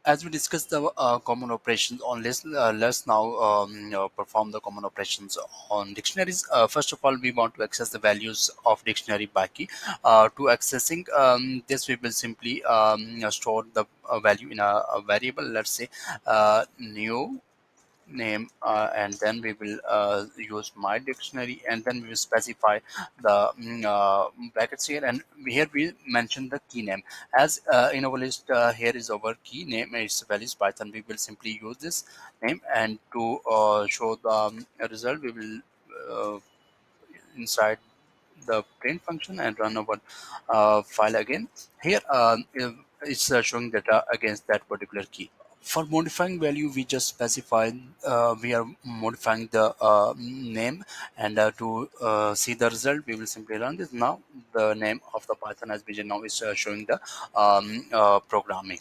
As we discussed the common operations on this, let's now perform the common operations on dictionaries. First of all, we want to access the values of dictionary by key. To accessing this, we will simply store the value in a variable. Let's say new name, and then we will use my dictionary, and then we will specify the brackets here, and here we mention the key name. As in our list, here is our key name, its values python. We will simply use this name, and to show the result, we will inside the print function and run our file again. Here it's showing data against that particular key. For modifying value, we just specify we are modifying the name, and to see the result, we will simply run this. Now the name of the python as bg now is showing the programming.